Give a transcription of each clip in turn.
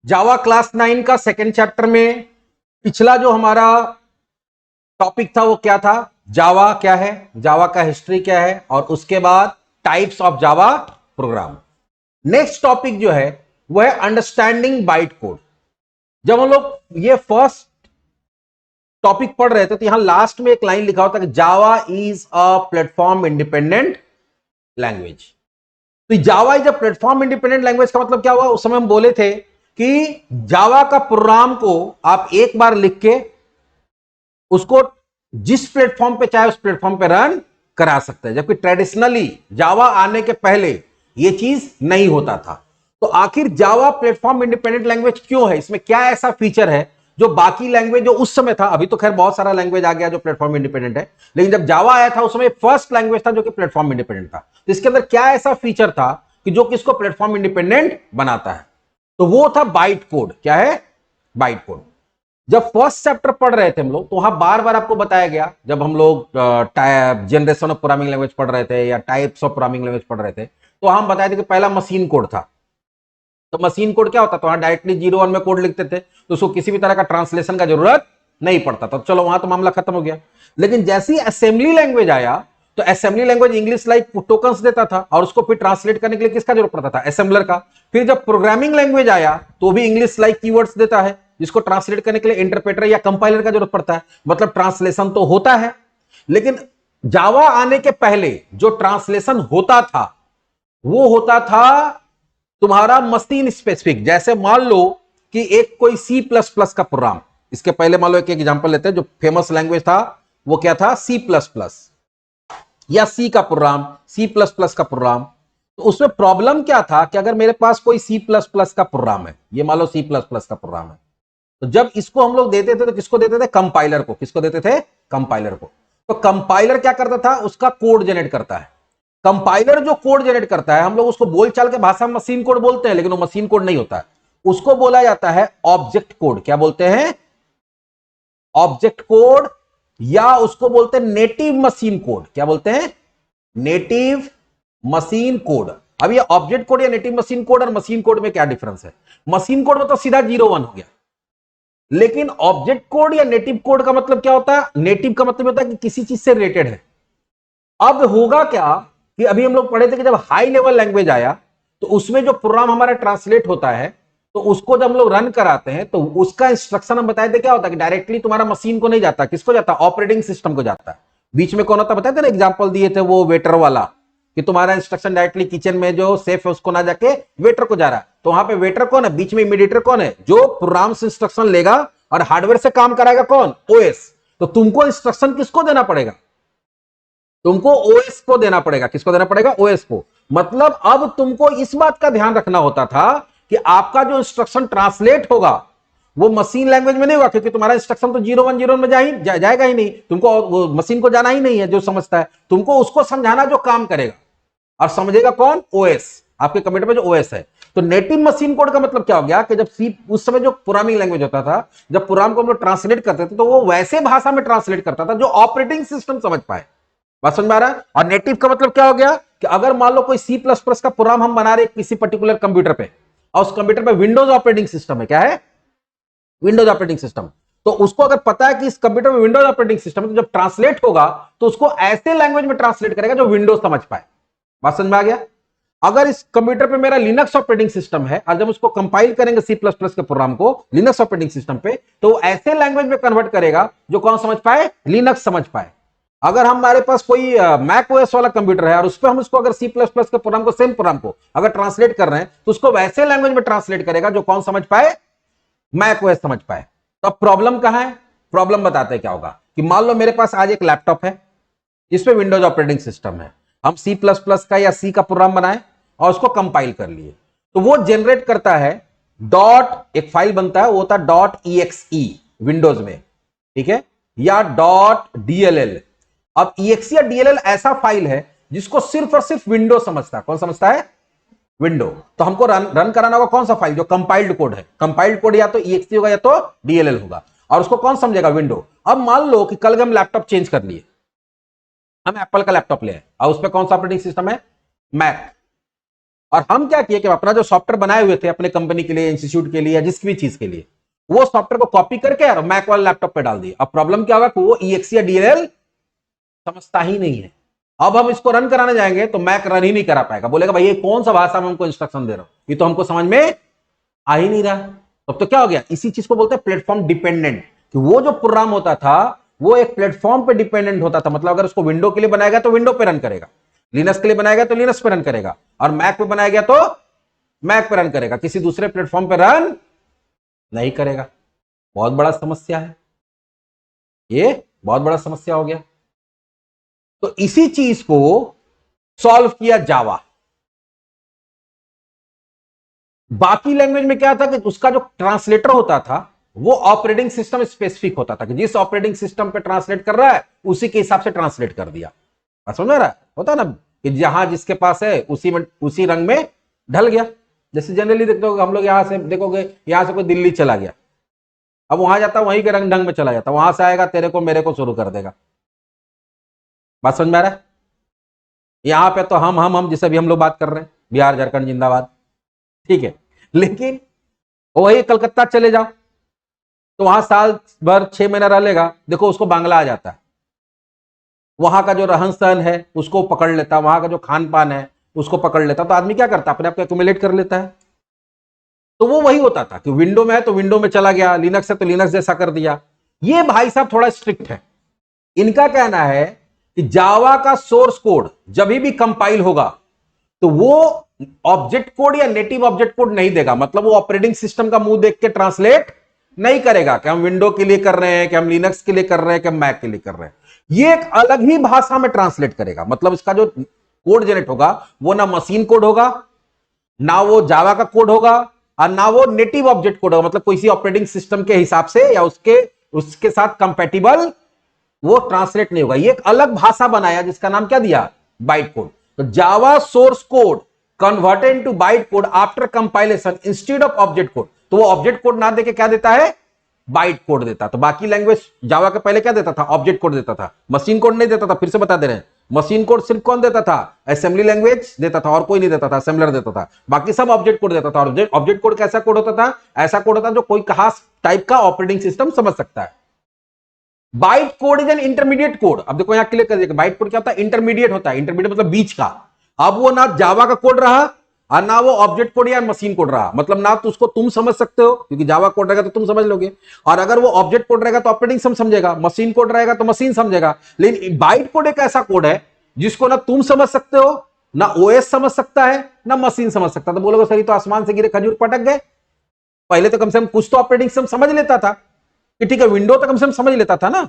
Java class 9 का second chapter में पिछला जो हमारा टॉपिक था वो क्या था? जावा क्या है, जावा का हिस्ट्री क्या है, और उसके बाद types of Java program. Next topic जो है वो है अंडरस्टैंडिंग बाइट कोड। जब हम लोग ये फर्स्ट टॉपिक पढ़ रहे थे तो यहां लास्ट में एक लाइन लिखा होता है कि Java is a platform independent language. तो Java is a platform independent language का मतलब क्या हुआ? उस समय हम बोले थे कि जावा का प्रोग्राम को आप एक बार लिख के उसको जिस प्लेटफॉर्म पे चाहे उस प्लेटफॉर्म पे रन करा सकते हैं, जबकि ट्रेडिशनली जावा आने के पहले यह चीज नहीं होता था। तो आखिर जावा प्लेटफॉर्म इंडिपेंडेंट लैंग्वेज क्यों है? इसमें क्या ऐसा फीचर है जो बाकी लैंग्वेज जो उस समय था, अभी तो खैर बहुत सारा लैंग्वेज आ गया जो प्लेटफॉर्म इंडिपेंडेंट है, लेकिन जब जावा आया था उस समय फर्स्ट लैंग्वेज था जो कि प्लेटफॉर्म इंडिपेंडेंट था। तो इसके अंदर क्या ऐसा फीचर था कि जो किसको प्लेटफॉर्म इंडिपेंडेंट बनाता है? तो वो था बाइट कोड। क्या है? Byte code. जब फर्स्ट चैप्टर पढ़ रहे थे हम लोग तो वहां बार बार आपको बताया गया, जब हम लोग जनरेशन ऑफ प्रोग्रामिंग लैंग्वेज पढ़ रहे थे या टाइप्स ऑफ प्रोग्रामिंग लैंग्वेज पढ़ रहे थे, तो हम बताए थे कि पहला मशीन कोड था। तो मशीन कोड क्या होता था? वहां डायरेक्टली 0 1 में कोड लिखते थे तो उसको किसी भी तरह का ट्रांसलेशन का जरूरत नहीं पड़ता था। चलो वहां तो मामला खत्म हो गया। लेकिन जैसे ही असेंबली लैंग्वेज आया तो assembly language English like tokens देता था और उसको फिर ट्रांसलेट करने के लिए किसका जरूरत पड़ता था? असेंबलर का। फिर जब प्रोग्रामिंग लैंग्वेज आया तो भी इंग्लिश लाइक कीवर्ड्स देता है, जिसको ट्रांसलेट करने के लिए इंटरप्रेटर या कंपाइलर का जरूरत पड़ता है। मतलब ट्रांसलेशन तो होता है, लेकिन जावा आने के पहले जो ट्रांसलेशन होता था वो होता था तुम्हारा मशीन स्पेसिफिक। जैसे मान लो कि एक कोई सी प्लस प्लस का प्रोग्राम, इसके पहले मान लो एक एग्जांपल लेते हैं, जो फेमस लैंग्वेज था वो क्या था? सी प्लस प्लस या सी का प्रोग्राम, सी प्लस प्लस का प्रोग्राम। तो उसमें प्रॉब्लम क्या था कि अगर मेरे पास कोई सी प्लस प्लस का प्रोग्राम है, ये मान लो सी प्लस प्लस का प्रोग्राम है, तो जब इसको हम लोग देते थे तो किसको देते थे? कंपाइलर को। किसको देते थे? कंपाइलर को। तो कंपाइलर क्या करता था? उसका कोड जनरेट करता है। कंपाइलर जो कोड जनरेट करता है, हम लोग उसको बोलचाल के भाषा में मशीन कोड बोलते हैं, लेकिन वो मशीन कोड नहीं होता है। उसको बोला जाता है ऑब्जेक्ट कोड। क्या बोलते हैं? ऑब्जेक्ट कोड, या उसको बोलते हैं नेटिव मशीन कोड। क्या बोलते हैं? Native machine code. अब ये ऑब्जेक्ट कोड या नेटिव मशीन कोड और मशीन कोड में क्या डिफरेंस है? मशीन कोड में तो सीधा 0 1 हो गया, लेकिन ऑब्जेक्ट कोड या नेटिव कोड का मतलब क्या होता है? नेटिव का मतलब होता है कि किसी चीज से रिलेटेड है। अब होगा क्या कि अभी हम लोग पढ़े थे कि जब हाई लेवल लैंग्वेज आया तो उसमें जो प्रोग्राम हमारा ट्रांसलेट होता है तो उसको जब हम लोग रन कराते हैं तो उसका इंस्ट्रक्शन हम बताए थे क्या होता है कि डायरेक्टली तुम्हारा मशीन को नहीं जाता। किसको जाता? ऑपरेटिंग सिस्टम को जाता है। बीच में कौन होता बताए थे ना, एग्जाम्पल दिए थे वो वेटर वाला, कि तुम्हारा इंस्ट्रक्शन डायरेक्टली किचन में जो सेफ है उसको ना जाके वेटर को जा रहा है। तो वहां पे वेटर कौन है? बीच में इमीडिएटर कौन है? जो प्रोग्राम से इंस्ट्रक्शन लेगा और हार्डवेयर से काम कराएगा। कौन? ओएस। तो तुमको इंस्ट्रक्शन किसको देना पड़ेगा? तुमको ओएस को देना पड़ेगा। किसको देना पड़ेगा? ओएस को। मतलब अब तुमको इस बात का ध्यान रखना होता था कि आपका जो इंस्ट्रक्शन ट्रांसलेट होगा वो मशीन लैंग्वेज में नहीं होगा, क्योंकि तुम्हारा इंस्ट्रक्शन तो 0 1 0 में जाएगा ही नहीं। तुमको वो मशीन को जाना ही नहीं है जो समझता है, तुमको उसको समझाना जो काम करेगा। और समझेगा कौन? ओएस। आपके कंप्यूटर में जो ओएस है। तो नेटिव मशीन कोड का मतलब क्या हो गया कि जब सी उस समय जो प्रोग्रामिंग लैंग्वेज होता था, जब प्रोग्राम को हम लोग ट्रांसलेट करते थे तो वो वैसे भाषा में ट्रांसलेट करता था जो ऑपरेटिंग सिस्टम समझ पाए। बात समझ में आ रहा है? और नेटिव का मतलब क्या हो गया कि अगर मान लो कोई सी प्लस प्लस का प्रोग्राम हम बना रहे किसी पर्टिकुलर कंप्यूटर पे, और उस कंप्यूटर पे विंडोज ऑपरेटिंग सिस्टम है। क्या है? Windows operating system. तो उसको अगर पता है कि इस कंप्यूटर में विंडोज ऑपरेटिंग सिस्टम है, तो जब ट्रांसलेट होगा तो उसको ऐसे लैंग्वेज में ट्रांसलेट करेगा जो विंडोज समझ पाए। बात समझ में आ गया? अगर इस कंप्यूटर पे मेरा लिनक्स ऑपरेटिंग सिस्टम है और जब उसको कंपाइल करेंगे सी प्लस प्लस के प्रोग्राम को लिनक्स ऑपरेटिंग सिस्टम पे, तो ऐसे लैंग्वेज में कन्वर्ट करेगा जो कौन समझ पाए? लिनक्स समझ पाए। अगर हमारे पास कोई मैक ओएस वाला कंप्यूटर है और उस पर हम उसको अगर सी प्लस प्लस के प्रोग्राम को, सेम प्रोग्राम को अगर ट्रांसलेट कर रहे हैं तो उसको वैसे लैंग्वेज में ट्रांसलेट करेगा जो कौन समझ पाए? मैक ओएस समझ पाए। तो अब प्रॉब्लम कहां है? प्रॉब्लम बताते हैं क्या होगा कि मान लो मेरे पास आज एक लैपटॉप है जिसपे विंडोज ऑपरेटिंग सिस्टम है, हम सी प्लस प्लस का या सी का प्रोग्राम बनाए और उसको कंपाइल कर लिए, तो वो जनरेट करता है डॉट, एक फाइल बनता है वो होता है डॉट EXE विंडोज में, ठीक है, या डॉट DLL। अब EXE या DLL ऐसा फाइल है जिसको सिर्फ और सिर्फ विंडो समझता है। कौन समझता है? विंडो। तो हमको रन कराना होगा कौन सा फाइल? जो कंपाइल्ड कोड है। कंपाइल्ड कोड या तो EXE होगा या तो DLL होगा, और उसको कौन समझेगा? विंडो। अब मान लो कि कल हम लैपटॉप चेंज कर लिए, हम एप्पल का लैपटॉप ले आए और उस पर कौन सा ऑपरेटिंग सिस्टम है? मैक। और हम क्या किए कि अपना जो सॉफ्टवेयर बनाए हुए थे अपने कंपनी के लिए, इंस्टीट्यूट के लिए या जिस भी चीज के लिए, वो सॉफ्टवेयर को कॉपी करके और मैक वाले लैपटॉप पे डाल दिए। अब प्रॉब्लम क्या होगा कि वो EXE या DLL समझता ही नहीं है। अब हम इसको रन कराने जाएंगे तो मैक रन ही नहीं करा पाएगा, बोलेगा भाई ये कौन सा भाषा में हमको इंस्ट्रक्शन दे रहा हूं, ये तो हमको समझ में आ ही नहीं रहा। तब तो क्या हो गया, इसी चीज को बोलते हैं प्लेटफॉर्म डिपेंडेंट, कि वो जो प्रोग्राम होता था वो एक प्लेटफॉर्म पे डिपेंडेंट होता था। मतलब अगर उसको विंडो के लिए बनाएगा तो विंडो पे रन करेगा, लिनक्स के लिए बनाएगा तो लिनक्स पे रन करेगा, और मैक पे बनाया गया तो मैक पे रन करेगा, किसी दूसरे प्लेटफॉर्म पे रन नहीं करेगा। बहुत बड़ा समस्या है, ये बहुत बड़ा समस्या हो गया। तो इसी चीज को सॉल्व किया जावा। बाकी लैंग्वेज में क्या था कि उसका जो ट्रांसलेटर होता था वो ऑपरेटिंग सिस्टम स्पेसिफिक होता था, कि जिस ऑपरेटिंग सिस्टम पे ट्रांसलेट कर रहा है उसी के हिसाब से ट्रांसलेट कर दिया। समझ रहा है, होता ना कि जहां जिसके पास है उसी में उसी रंग में ढल गया। जैसे जनरली देखते हो हम लोग यहां से देखोगे, यहां से कोई दिल्ली चला गया, अब वहां जाता वहीं के रंग ढंग में चला जाता, वहां से आएगा तेरे को मेरे को शुरू कर देगा। बात समझ में आ रहा है? यहां पे तो हम जैसे भी हम लोग बात कर रहे हैं, बिहार झारखंड जिंदाबाद, ठीक है। लेकिन वही कलकत्ता चले जाओ तो वहां साल भर 6 महीना रह लेगा, देखो उसको बांग्ला आ जाता है, वहां का जो रहन सहन है उसको पकड़ लेता, वहां का जो खान पान है उसको पकड़ लेता। तो आदमी क्या करता, अपने आप को एक्यूमुलेट कर लेता है। तो वो वही होता था कि विंडो में है तो विंडो में चला गया, लिनक्स है तो लिनक्स जैसा कर दिया। ये भाई साहब थोड़ा स्ट्रिक्ट है। इनका कहना है कि जावा का सोर्स कोड जब भी कंपाइल होगा तो वो ऑब्जेक्ट कोड या नेटिव ऑब्जेक्ट कोड नहीं देगा। मतलब वो ऑपरेटिंग सिस्टम का मुंह देख के ट्रांसलेट नहीं करेगा कि हम विंडो के लिए कर रहे हैं, कि हम लिनक्स के लिए कर रहे हैं, कि हम मैक के लिए कर रहे हैं। ये एक अलग ही भाषा में ट्रांसलेट करेगा। मतलब इसका जो कोड जनरेट होगा वो ना मशीन कोड होगा, ना वो जावा का कोड होगा, और ना वो नेटिव ऑब्जेक्ट कोड होगा। मतलब किसी ऑपरेटिंग सिस्टम के हिसाब से या उसके साथ कंपैटिबल वो ट्रांसलेट नहीं होगा। ये एक अलग भाषा बनाया जिसका नाम क्या दिया, बाइट कोड। तो Java source code converted into byte code after compilation instead of object code. तो वो ऑब्जेक्ट कोड ना देके क्या देता है, बाइट कोड देता। तो बाकी लैंग्वेज जावा के पहले क्या देता था, ऑब्जेक्ट कोड देता था, मशीन कोड नहीं देता था। फिर से बता दे रहे हैं, मशीन कोड सिर्फ कौन देता था, असेंबली लैंग्वेज देता था, और कोई नहीं देता था, असेंबलर देता था। बाकी सब ऑब्जेक्ट कोड देता था। और ऑब्जेक्ट कोड कैसा कोड होता था, ऐसा कोड होता था जो कोई खास टाइप का ऑपरेटिंग सिस्टम समझ सकता है। Byte code is an intermediate code. अब देखो यहां क्लियर कर दिया, बाइट कोड क्या होता है, इंटरमीडिएट होता है। इंटरमीडिएट मतलब बीच का। अब वो ना जावा का कोड रहा और ना वो ऑब्जेक्ट कोड या मशीन कोड रहा। मतलब ना तो उसको तुम समझ सकते हो क्योंकि जावा कोड रहेगा तो तुम समझ लोगे, और अगर वो ऑब्जेक्ट कोड रहेगा तो ऑपरेटिंग सिस्टम समझेगा, मशीन कोड रहेगा तो मशीन समझेगा। लेकिन बाइट कोड एक ऐसा कोड है जिसको ना तुम समझ सकते हो, ना ओएस समझ सकता है, ना मशीन समझ सकता। तो बोलोगे सर तो आसमान से गिरे खजूर पटक गए। पहले तो कम से कम कुछ तो ऑपरेटिंग सिस्टम समझ लेता था कि ठीक है, विंडो तो कम से कम समझ लेता था ना।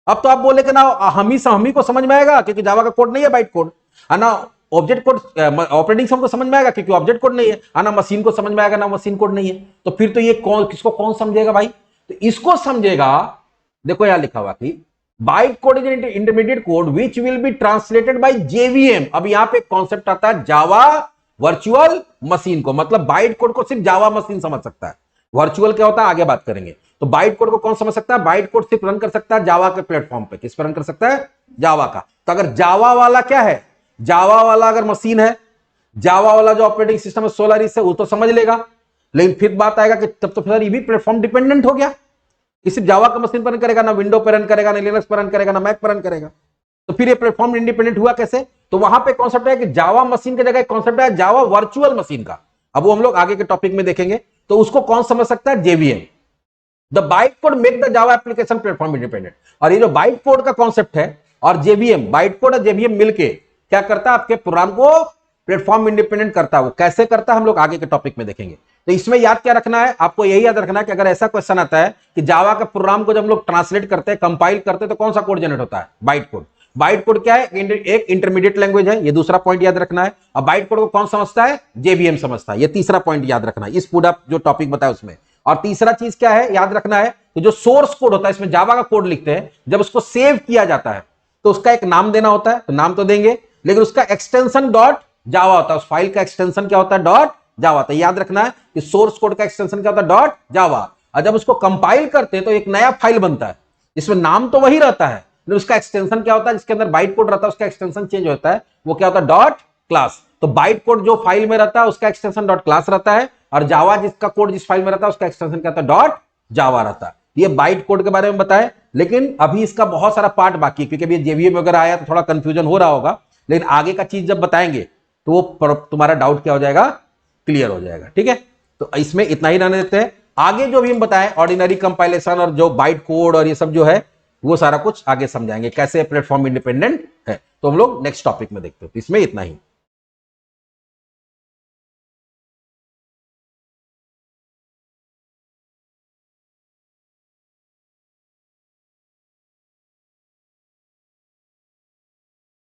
अब तो आप बोले कि ना हम ही को समझ में आएगा क्योंकि जावा का कोड नहीं है बाइट कोड, है ना ऑब्जेक्ट कोड ऑपरेटिंग सिस्टम को समझ में आएगा क्योंकि ऑब्जेक्ट कोड नहीं है, ना मशीन को समझ में आएगा ना मशीन कोड नहीं है। तो फिर तो ये किसको कौन समझेगा भाई, तो इसको समझेगा। देखो यहां लिखा हुआ कि byte code is intermediate code which will be translated bye JVM. अब यहां पे कॉन्सेप्ट आता है जावा वर्चुअल मशीन को। मतलब बाइट कोड को सिर्फ जावा मशीन समझ सकता है, वर्चुअल क्या होता है आगे बात करेंगे। तो बाइट कोड को कौन समझ सकता है, बाइट कोड सिर्फ रन कर सकता है जावा के प्लेटफॉर्म पे। किस पर रन कर सकता है, जावा का। तो अगर जावा वाला क्या है, जावा वाला अगर मशीन है, जावा वाला जो ऑपरेटिंग सिस्टम है सोलारिस है, वो तो समझ लेगा। लेकिन फिर बात आएगा कि तब तो फिर ये भी प्लेटफॉर्म डिपेंडेंट हो गया, कि सिर्फ जावा का मशीन पर रन करेगा, ना विंडो पर रन करेगा, ना लिनक्स पर रन करेगा, ना मैक पर रन करेगा। तो फिर ये प्लेटफॉर्म इंडिपेंडेंट हुआ कैसे। तो वहां पे कॉन्सेप्ट है कि जावा मशीन की जगह कॉन्सेप्ट है जावा वर्चुअल मशीन का। अब वो हम लोग आगे के टॉपिक में देखेंगे। तो उसको कौन समझ सकता है, JVM. The byte code make the Java application platform independent. और ये जो बाइट कोड का कॉन्सेप्ट है और जेवीएम, बाइट कोड और जेवीएम मिलके क्या करता है, आपके प्रोग्राम को प्लेटफॉर्म इंडिपेंडेंट करता है। वो कैसे करता है हम लोग आगे के टॉपिक में देखेंगे। तो इसमें याद क्या रखना है, आपको यही याद रखना है कि अगर ऐसा क्वेश्चन आता है कि जावा का प्रोग्राम को जब हम लोग ट्रांसलेट करते हैं, कंपाइल करते हैं, तो कौन सा कोड जनरेट होता है, बाइट कोड। बाइट कोड क्या है, एक इंटरमीडिएट लैंग्वेज है, ये दूसरा पॉइंट याद रखना है। और बाइट कोड को कौन समझता है, जेवीएम समझता है, ये तीसरा पॉइंट याद रखना है इस पूरा जो टॉपिक बताया उसमें। और तीसरा चीज क्या है याद रखना है कि जो सोर्स कोड होता है, इसमें जावा का कोड लिखते हैं, जब उसको सेव किया जाता है तो उसका एक नाम देना होता है। तो नाम तो देंगे, लेकिन उसका एक्सटेंशन डॉट जावा होता है। उस फाइल का एक्सटेंशन क्या होता है, डॉट जावा। तो याद रखना है कि सोर्स कोड का एक्सटेंशन क्या होता है, डॉट जावा। और जब उसको कंपाइल करते हैं तो एक नया फाइल बनता है जिसमें नाम तो वही रहता है, लेकिन उसका एक्सटेंशन क्या होता है, जिसके अंदर बाइट कोड रहता है उसका एक्सटेंशन चेंज होता है, वो क्या होता है, डॉट क्लास। तो बाइट कोड जो फाइल में रहता है उसका एक्सटेंशन डॉट क्लास रहता है, और जावा जिसका कोड जिस फाइल में रहता है उसका एक्सटेंशन क्या होता है, डॉट जावा रहता है। ये बाइट कोड के बारे में बताया, लेकिन अभी इसका बहुत सारा पार्ट बाकी है, क्योंकि अभी जेवीएम वगैरह आया तो थोड़ा कंफ्यूजन हो रहा होगा, लेकिन आगे का चीज जब बताएंगे तो वो तुम्हारा डाउट क्या हो जाएगा, क्लियर हो जाएगा। ठीक है, तो इसमें इतना ही रहने देते हैं। आगे जो भी हम बताएं ऑर्डिनरी कंपाइलेशन और जो बाइट कोड और ये सब जो है वो सारा कुछ आगे समझाएंगे कैसे प्लेटफॉर्म इंडिपेंडेंट है, तो हम लोग नेक्स्ट टॉपिक में देखते हैं। इसमें इतना ही।